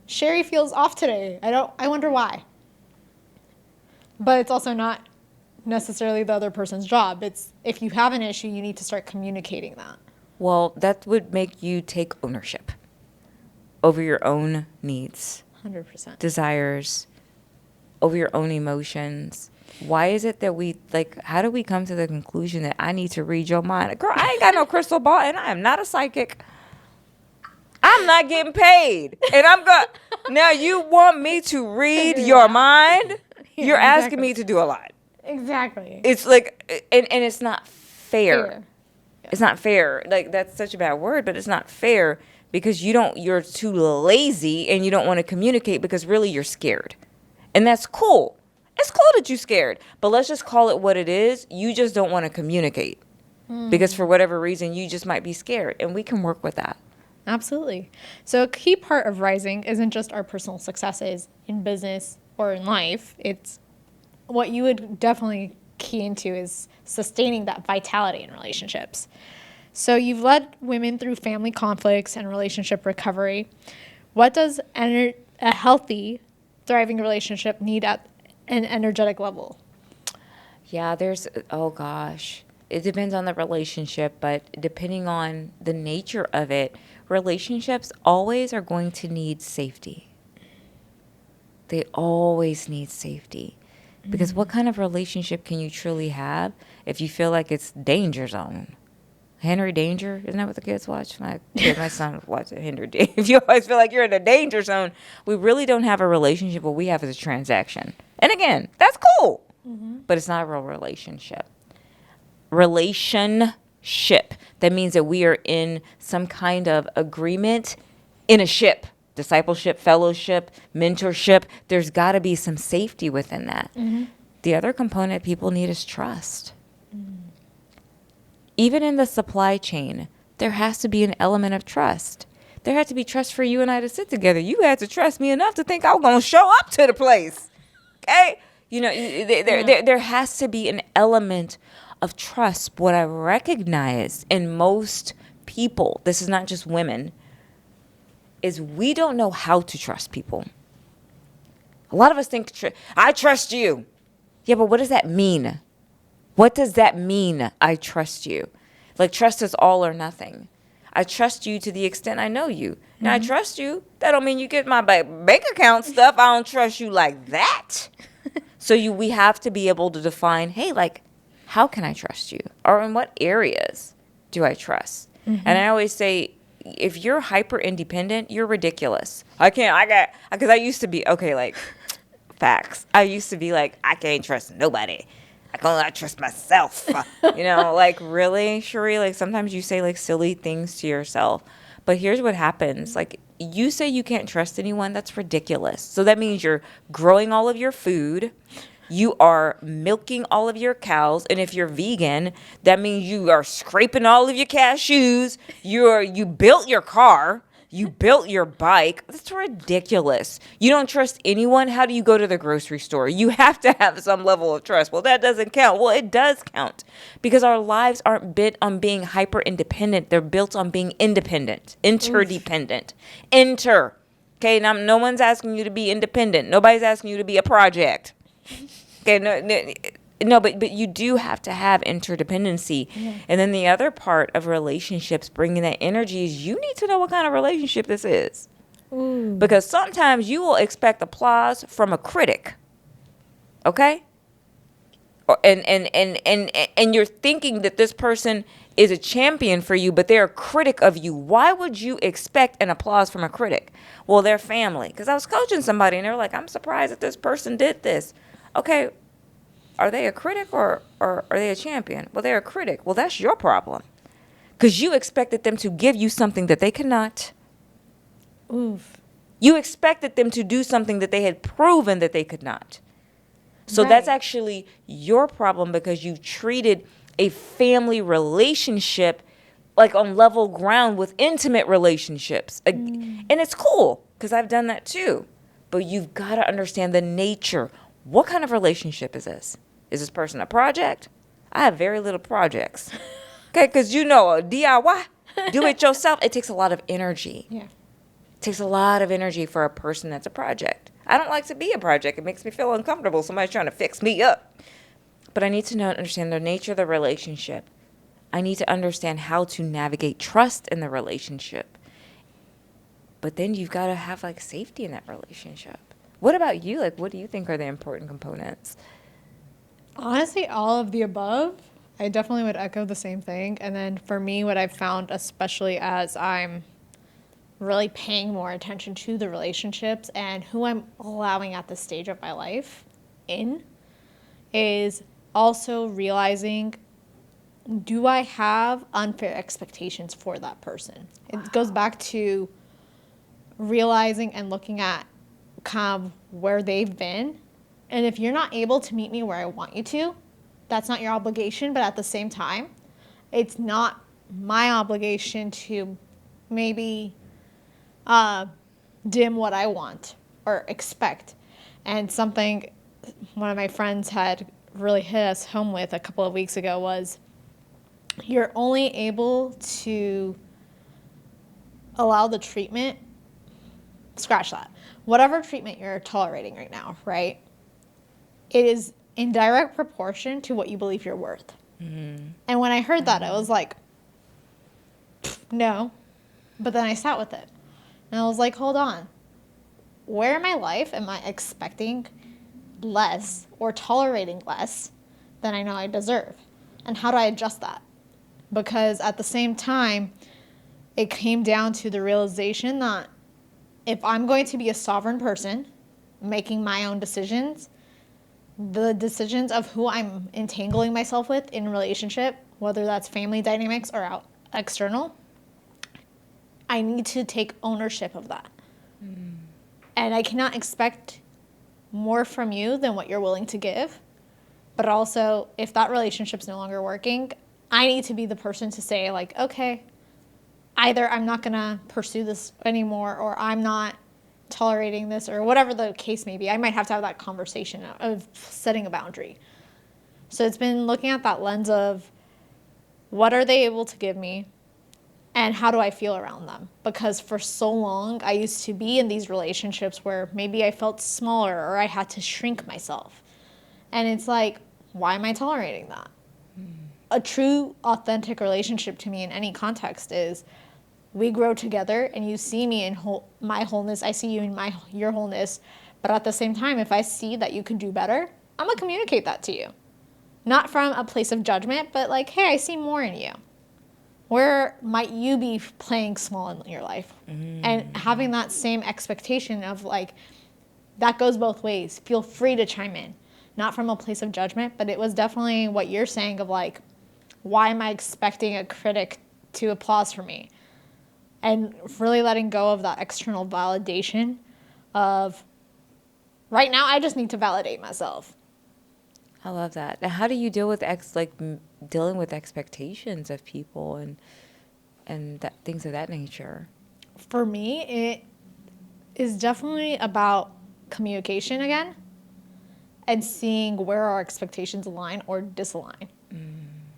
Sheree feels off today. I wonder why. But it's also not necessarily the other person's job. It's if you have an issue, you need to start communicating that. Well, that would make you take ownership over your own needs, 100%. desires, over your own emotions. Why is it that how do we come to the conclusion that I need to read your mind? Girl, I ain't got no crystal ball, and I am not a psychic. I'm not getting paid. And I'm going, now you want me to read your mind? Yeah, You're asking exactly. me to do a lot. Exactly. It's like, and it's not fair. Fair. It's not fair. Like, that's such a bad word, but it's not fair because you're too lazy and you don't want to communicate because really you're scared. And that's cool. It's cool that you're scared, but let's just call it what it is. You just don't want to communicate because for whatever reason, you just might be scared, and we can work with that. Absolutely. So a key part of rising isn't just our personal successes in business or in life. It's what you would definitely key into is sustaining that vitality in relationships. So you've led women through family conflicts and relationship recovery. What does a healthy, thriving relationship need at an energetic level? Yeah, oh gosh. It depends on the relationship, but depending on the nature of it, relationships always are going to need safety. They always need safety. Because what kind of relationship can you truly have if you feel like it's danger zone? Henry Danger? Isn't that what the kids watch? My son watches Henry Danger. If you always feel like you're in a danger zone, we really don't have a relationship. What we have is a transaction. And again, that's cool. But it's not a real relationship. Relationship. That means that we are in some kind of agreement in a ship. Discipleship, fellowship, mentorship. There's got to be some safety within that. The other component people need is trust. Even in the supply chain, there has to be an element of trust. There had to be trust for you and I to sit together. You had to trust me enough to think I was going to show up to the place. Okay? You know, there has to be an element of trust. What I recognize in most people, this is not just women, is we don't know how to trust people. A lot of us think, I trust you. Yeah, but what does that mean? What does that mean, I trust you? Like, trust is all or nothing. I trust you to the extent I know you. Now, I trust you. That don't mean you get my bank account stuff. I don't trust you like that. So we have to be able to define, hey, like, how can I trust you? Or in what areas do I trust? And I always say, if you're hyper independent, you're ridiculous. Because I used to be, okay, like, facts. I used to be like, I can't trust nobody. I can only trust myself. You know, like, really, Sheree? Like, sometimes you say, like, silly things to yourself. But here's what happens. Like, you say you can't trust anyone. That's ridiculous. So that means you're growing all of your food. You are milking all of your cows. And if you're vegan, that means you are scraping all of your cashews. You built your car. You built your bike. That's ridiculous. You don't trust anyone. How do you go to the grocery store? You have to have some level of trust. Well, that doesn't count. Well, it does count because our lives aren't built on being hyper independent. They're built on being independent, interdependent. Okay, now no one's asking you to be independent. Nobody's asking you to be a project. Okay, no, but you do have to have interdependency. Yeah. And then the other part of relationships, bringing that energy, is you need to know what kind of relationship this is. Ooh. Because sometimes you will expect applause from a critic. Okay? And you're thinking that this person is a champion for you, but they're a critic of you. Why would you expect an applause from a critic? Well, they're family. Because I was coaching somebody, and they were like, I'm surprised that this person did this. Okay, are they a critic or are they a champion? Well, they're a critic. Well, that's your problem. Because you expected them to give you something that they cannot. Oof. You expected them to do something that they had proven that they could not. So that's actually your problem because you treated a family relationship like on level ground with intimate relationships. And it's cool because I've done that too. But you've got to understand the nature. What kind of relationship is this? Is this person a project? I have very little projects. Okay, because you know, DIY, do it yourself, it takes a lot of energy. Yeah. It takes a lot of energy for a person that's a project. I don't like to be a project. It makes me feel uncomfortable. Somebody's trying to fix me up. But I need to know and understand the nature of the relationship. I need to understand how to navigate trust in the relationship. But then you've got to have, like, safety in that relationship. What about you? Like, what do you think are the important components? Honestly, all of the above. I definitely would echo the same thing. And then for me, what I've found, especially as I'm really paying more attention to the relationships and who I'm allowing at this stage of my life in is also realizing, do I have unfair expectations for that person? It goes back to realizing and looking at kind of where they've been. And if you're not able to meet me where I want you to, that's not your obligation. But at the same time, it's not my obligation to maybe dim what I want or expect. And something one of my friends had really hit us home with a couple of weeks ago was, you're only able to allow the treatment, scratch that, whatever treatment you're tolerating right now, right? It is in direct proportion to what you believe you're worth. Mm-hmm. And when I heard that, I was like, no. But then I sat with it. And I was like, hold on. Where in my life am I expecting less or tolerating less than I know I deserve? And how do I adjust that? Because at the same time, it came down to the realization that if I'm going to be a sovereign person, making my own decisions, the decisions of who I'm entangling myself with in relationship, whether that's family dynamics or external, I need to take ownership of that. Mm. And I cannot expect more from you than what you're willing to give. But also, if that relationship's no longer working, I need to be the person to say, like, okay, either I'm not going to pursue this anymore, or I'm not tolerating this, or whatever the case may be. I might have to have that conversation of setting a boundary. So it's been looking at that lens of, what are they able to give me, and how do I feel around them? Because for so long, I used to be in these relationships where maybe I felt smaller or I had to shrink myself. And it's like, why am I tolerating that? A true, authentic relationship to me in any context is, we grow together and you see me in my wholeness, I see you in your wholeness, but at the same time, if I see that you could do better, I'm going to communicate that to you. Not from a place of judgment, but like, hey, I see more in you. Where might you be playing small in your life? And having that same expectation of like, that goes both ways. Feel free to chime in. Not from a place of judgment, but it was definitely what you're saying of like, why am I expecting a critic to applause for me? And really letting go of that external validation of, right now, I just need to validate myself. I love that. Now, how do you deal with dealing with expectations of people and things of that nature? For me, it is definitely about communication again, and seeing where our expectations align or disalign.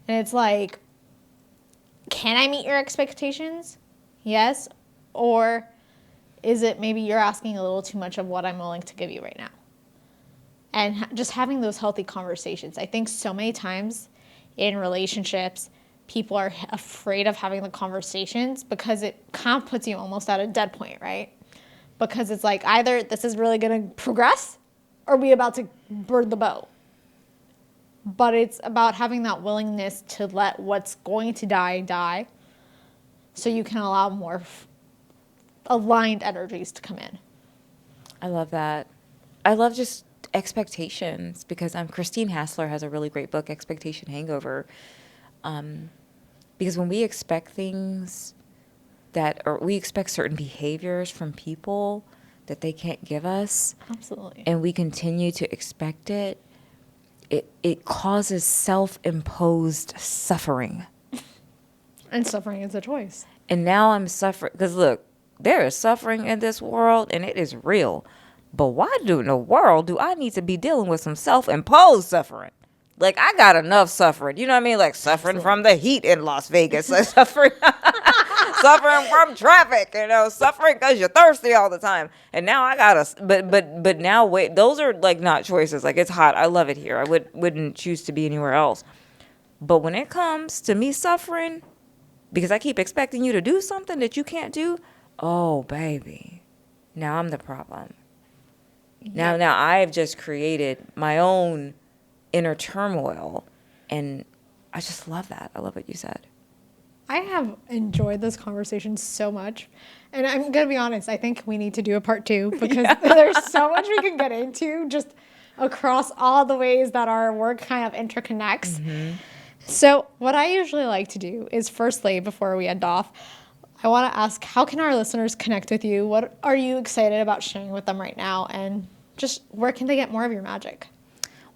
And it's like, can I meet your expectations? Yes. Or is it maybe you're asking a little too much of what I'm willing to give you right now? And just having those healthy conversations. I think so many times in relationships, people are afraid of having the conversations because it kind of puts you almost at a dead point, right? Because it's like, either this is really going to progress or we about to burn the boat. But it's about having that willingness to let what's going to die, so you can allow more aligned energies to come in. I love that. I love just expectations, because Christine Hassler has a really great book, Expectation Hangover. Because when we expect things or we expect certain behaviors from people that they can't give us. Absolutely. And we continue to expect it causes self-imposed suffering. And suffering is a choice. And now I'm suffering, because look, there is suffering in this world and it is real. But why in the world do I need to be dealing with some self-imposed suffering? Like, I got enough suffering. You know what I mean? Like, suffering from the heat in Las Vegas. Like, suffering from traffic, suffering because you're thirsty all the time. And now I got to, but now, wait, those are, like, not choices. Like, it's hot. I love it here. I wouldn't choose to be anywhere else. But when it comes to me suffering, because I keep expecting you to do something that you can't do, oh, baby, now I'm the problem. Yeah. Now I've just created my own inner turmoil, and I just love that. I love what you said. I have enjoyed this conversation so much. And I'm going to be honest, I think we need to do a part 2 because there's so much we can get into just across all the ways that our work kind of interconnects. So, what I usually like to do is firstly, before we end off, I want to ask, how can our listeners connect with you? What are you excited about sharing with them right now? And just where can they get more of your magic?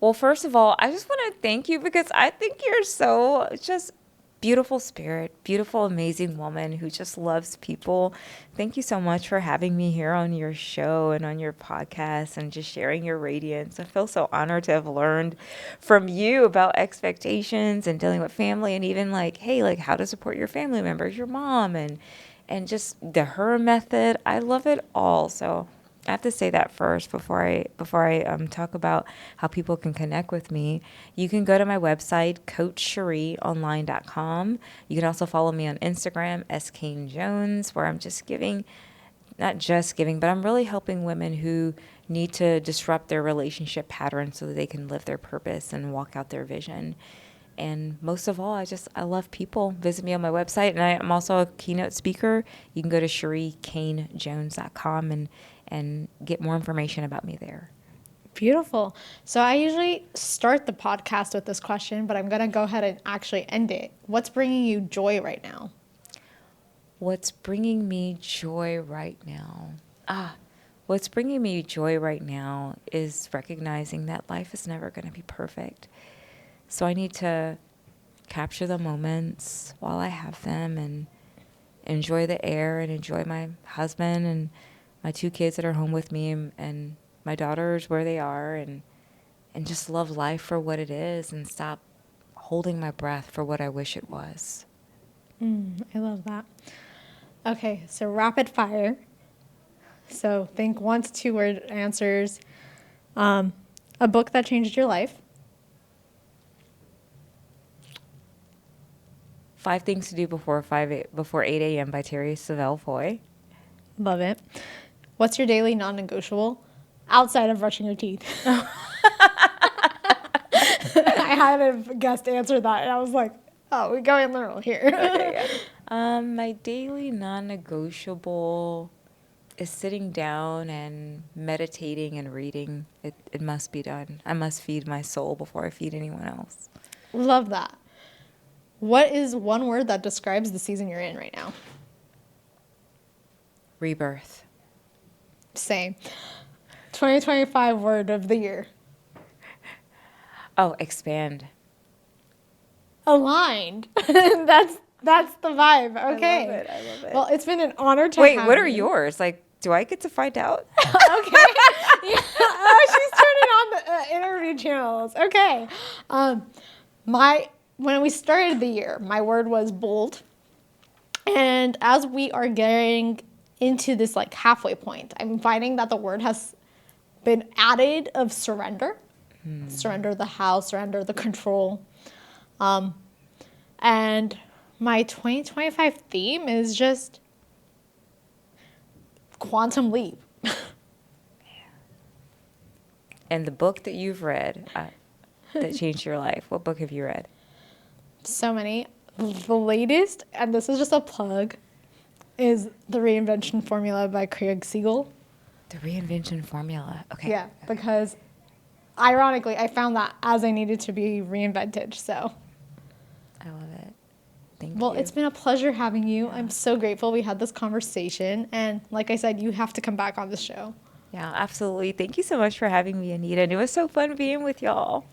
Well, first of all, I just want to thank you because I think you're so just beautiful spirit, beautiful, amazing woman who just loves people. Thank you so much for having me here on your show and on your podcast and just sharing your radiance. I feel so honored to have learned from you about expectations and dealing with family and even like, hey, like how to support your family members, your mom, and just the her method. I love it all. So I have to say that first before I talk about how people can connect with me. You can go to my website, coachshereeonline.com. You can also follow me on Instagram, Cain-Jones, where I'm just giving, not just giving, but I'm really helping women who need to disrupt their relationship patterns so that they can live their purpose and walk out their vision. And most of all, I love people. Visit me on my website. And I'm also a keynote speaker. You can go to ShereeCain-Jones.com and get more information about me there. Beautiful. So I usually start the podcast with this question, but I'm going to go ahead and actually end it. What's bringing you joy right now? What's bringing me joy right now? What's bringing me joy right now is recognizing that life is never going to be perfect. So I need to capture the moments while I have them and enjoy the air and enjoy my husband and my 2 kids that are home with me and my daughters where they are and just love life for what it is and stop holding my breath for what I wish it was. I love that. Okay, so rapid fire. So think 1 to 2 word answers. A book that changed your life. 5 Things to Do Before 8 a.m. by Terry Savelle Foy. Love it. What's your daily non-negotiable outside of brushing your teeth? I had a guest answer that, and I was like, oh, we're going literal here. Okay, yeah. My daily non-negotiable is sitting down and meditating and reading. It must be done. I must feed my soul before I feed anyone else. Love that. What is 1 word that describes the season you're in right now? Rebirth. Same. 2025 word of the year. Oh, expand. Aligned. That's the vibe. Okay. I love it. Well, it's been an honor to Wait, have what are you. yours? Like, do I get to find out? Okay. Yeah. Oh, she's turning on the interview channels. Okay. When we started the year, my word was bold. And as we are getting into this like halfway point, I'm finding that the word has been added of surrender. Surrender the house, surrender the control. And my 2025 theme is just quantum leap. And the book that you've read that changed your life, what book have you read? So many. The latest, and this is just a plug, is The Reinvention Formula by Craig Siegel. The Reinvention Formula. Okay. Yeah, because ironically, I found that as I needed to be reinvented. So, I love it. Thank you. well, it's been a pleasure having you. Yeah. I'm so grateful we had this conversation. And like I said, you have to come back on the show. Yeah, absolutely. Thank you so much for having me, Anita. And it was so fun being with y'all.